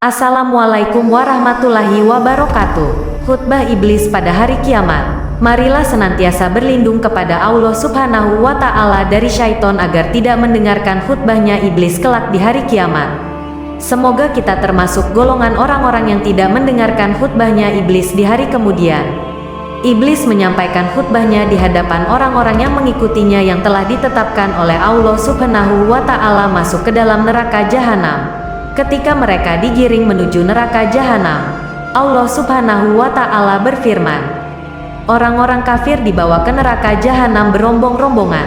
Assalamualaikum warahmatullahi wabarakatuh. Khutbah iblis pada hari kiamat. Marilah senantiasa berlindung kepada Allah Subhanahu wa Ta'ala dari syaitan agar tidak mendengarkan khutbahnya iblis kelak di hari kiamat. Semoga kita termasuk golongan orang-orang yang tidak mendengarkan khutbahnya iblis di hari kemudian. Iblis menyampaikan khutbahnya di hadapan orang-orang yang mengikutinya yang telah ditetapkan oleh Allah Subhanahu wa Ta'ala masuk ke dalam neraka jahanam. Ketika mereka digiring menuju neraka jahanam, Allah Subhanahu wa Ta'ala berfirman, orang-orang kafir dibawa ke neraka jahanam berombong-rombongan,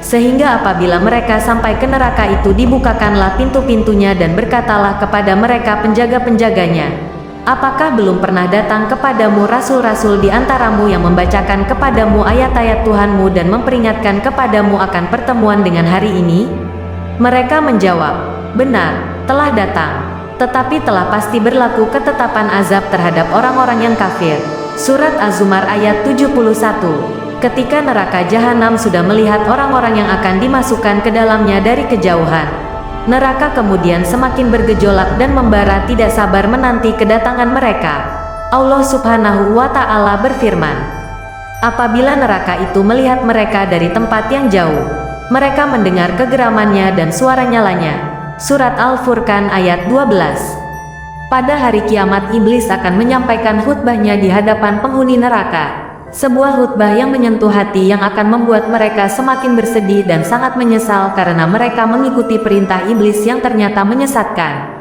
sehingga apabila mereka sampai ke neraka itu dibukakanlah pintu-pintunya dan berkatalah kepada mereka penjaga-penjaganya, apakah belum pernah datang kepadamu rasul-rasul di antaramu yang membacakan kepadamu ayat-ayat Tuhanmu dan memperingatkan kepadamu akan pertemuan dengan hari ini? Mereka menjawab, benar, telah datang, tetapi telah pasti berlaku ketetapan azab terhadap orang-orang yang kafir. Surat Az-Zumar ayat 71. Ketika neraka jahanam sudah melihat orang-orang yang akan dimasukkan ke dalamnya dari kejauhan, neraka kemudian semakin bergejolak dan membara tidak sabar menanti kedatangan mereka. Allah Subhanahu wa Ta'ala berfirman, apabila neraka itu melihat mereka dari tempat yang jauh, mereka mendengar kegeramannya dan suara nyalanya. Surat Al-Furqan ayat 12. Pada hari kiamat iblis akan menyampaikan khutbahnya di hadapan penghuni neraka. Sebuah khutbah yang menyentuh hati yang akan membuat mereka semakin bersedih dan sangat menyesal karena mereka mengikuti perintah iblis yang ternyata menyesatkan.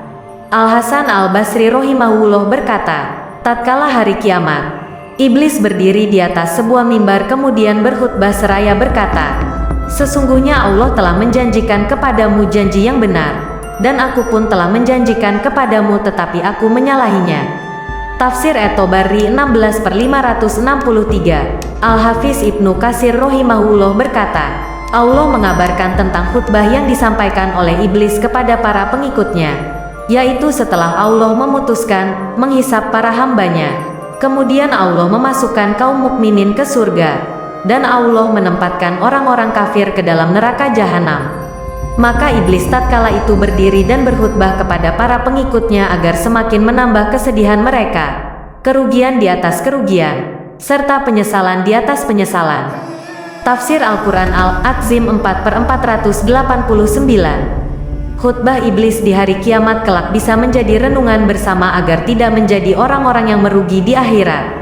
Al-Hasan Al-Basri rahimahullah berkata, tatkala hari kiamat, iblis berdiri di atas sebuah mimbar kemudian berkhutbah seraya berkata, sesungguhnya Allah telah menjanjikan kepadamu janji yang benar, dan aku pun telah menjanjikan kepadamu tetapi aku menyalahinya. Tafsir At-Tabari 16/563. Al-Hafiz Ibnu Katsir rahimahullah berkata, Allah mengabarkan tentang khutbah yang disampaikan oleh iblis kepada para pengikutnya, yaitu setelah Allah memutuskan menghisap para hambanya, kemudian Allah memasukkan kaum mukminin ke surga, dan Allah menempatkan orang-orang kafir ke dalam neraka jahanam. Maka iblis tatkala itu berdiri dan berkhutbah kepada para pengikutnya agar semakin menambah kesedihan mereka, kerugian di atas kerugian, serta penyesalan di atas penyesalan. Tafsir Al-Quran Al-Adzim 4/489. Khutbah iblis di hari kiamat kelak bisa menjadi renungan bersama agar tidak menjadi orang-orang yang merugi di akhirat.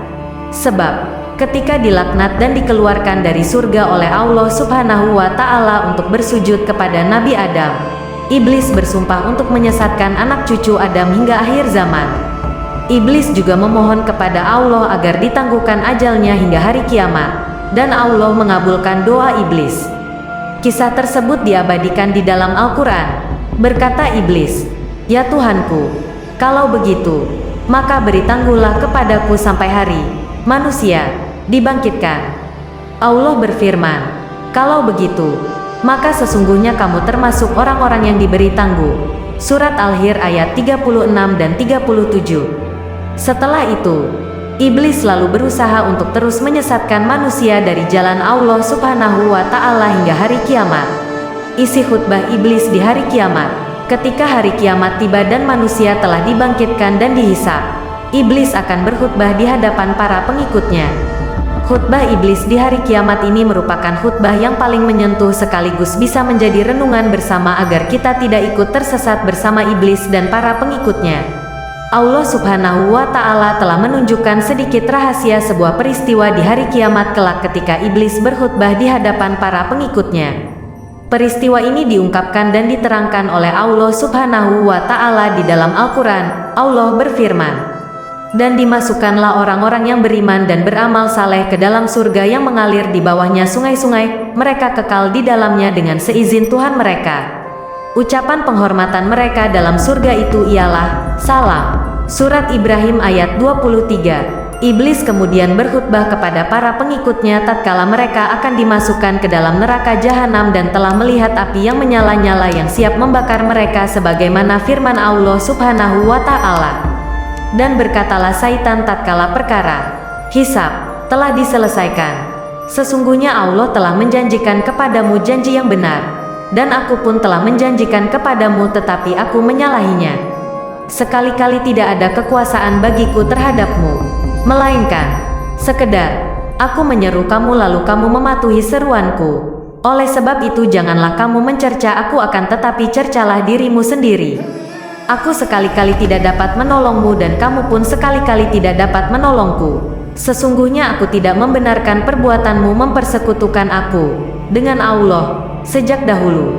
Sebab ketika dilaknat dan dikeluarkan dari surga oleh Allah Subhanahu wa Ta'ala untuk bersujud kepada Nabi Adam, iblis bersumpah untuk menyesatkan anak cucu Adam hingga akhir zaman. Iblis juga memohon kepada Allah agar ditangguhkan ajalnya hingga hari kiamat, dan Allah mengabulkan doa iblis. Kisah tersebut diabadikan di dalam Al-Quran. Berkata iblis, ya Tuhanku, kalau begitu, maka beri tangguhlah kepadaku sampai hari manusia dibangkitkan. Allah berfirman, kalau begitu, maka sesungguhnya kamu termasuk orang-orang yang diberi tangguh. Surat Al-Hir ayat 36 dan 37. Setelah itu, iblis lalu berusaha untuk terus menyesatkan manusia dari jalan Allah Subhanahu wa Ta'ala hingga hari kiamat. Isi khutbah iblis di hari kiamat. Ketika hari kiamat tiba dan manusia telah dibangkitkan dan dihisab, iblis akan berkhutbah di hadapan para pengikutnya. Khutbah iblis di hari kiamat ini merupakan khutbah yang paling menyentuh sekaligus bisa menjadi renungan bersama agar kita tidak ikut tersesat bersama iblis dan para pengikutnya. Allah Subhanahu wa Ta'ala telah menunjukkan sedikit rahasia sebuah peristiwa di hari kiamat kelak ketika iblis berkhutbah di hadapan para pengikutnya. Peristiwa ini diungkapkan dan diterangkan oleh Allah Subhanahu wa Ta'ala di dalam Al-Quran. Allah berfirman, dan dimasukkanlah orang-orang yang beriman dan beramal saleh ke dalam surga yang mengalir di bawahnya sungai-sungai, mereka kekal di dalamnya dengan seizin Tuhan mereka. Ucapan penghormatan mereka dalam surga itu ialah salam. Surat Ibrahim ayat 23. Iblis kemudian berkhutbah kepada para pengikutnya tatkala mereka akan dimasukkan ke dalam neraka jahanam dan telah melihat api yang menyala-nyala yang siap membakar mereka sebagaimana firman Allah Subhanahu wa Ta'ala. Dan berkatalah Saitan tatkala perkara hisab telah diselesaikan, sesungguhnya Allah telah menjanjikan kepadamu janji yang benar, dan aku pun telah menjanjikan kepadamu tetapi aku menyalahinya. sekali-kali tidak ada kekuasaan bagiku terhadapmu, melainkan sekedar aku menyeru kamu lalu kamu mematuhi seruanku. Oleh sebab itu janganlah kamu mencerca aku akan tetapi cercalah dirimu sendiri. Aku sekali-kali tidak dapat menolongmu dan kamu pun sekali-kali tidak dapat menolongku. Sesungguhnya aku tidak membenarkan perbuatanmu mempersekutukan aku dengan Allah sejak dahulu.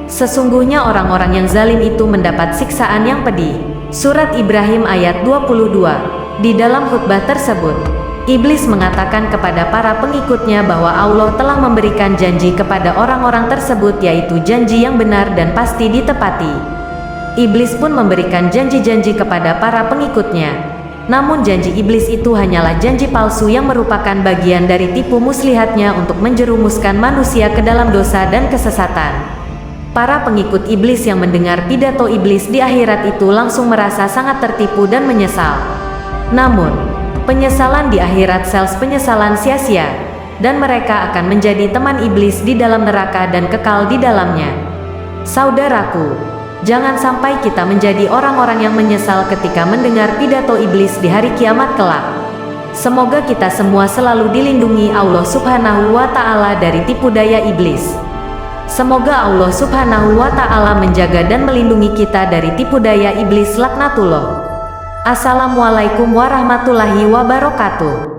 Sesungguhnya orang-orang yang zalim itu mendapat siksaan yang pedih. Surat Ibrahim ayat 22. Di dalam khutbah tersebut, Iblis mengatakan kepada para pengikutnya bahwa Allah telah memberikan janji kepada orang-orang tersebut, yaitu janji yang benar dan pasti ditepati. Iblis pun memberikan janji-janji kepada para pengikutnya. Namun janji iblis itu hanyalah janji palsu yang merupakan bagian dari tipu muslihatnya untuk menjerumuskan manusia ke dalam dosa dan kesesatan. Para pengikut iblis yang mendengar pidato iblis di akhirat itu langsung merasa sangat tertipu dan menyesal. Namun, penyesalan di akhirat sales penyesalan sia-sia, dan mereka akan menjadi teman iblis di dalam neraka dan kekal di dalamnya. Saudaraku, jangan sampai kita menjadi orang-orang yang menyesal ketika mendengar pidato iblis di hari kiamat kelak. Semoga kita semua selalu dilindungi Allah Subhanahu wa Ta'ala dari tipu daya iblis. Semoga Allah Subhanahu wa Ta'ala menjaga dan melindungi kita dari tipu daya iblis laknatullah. Assalamualaikum warahmatullahi wabarakatuh.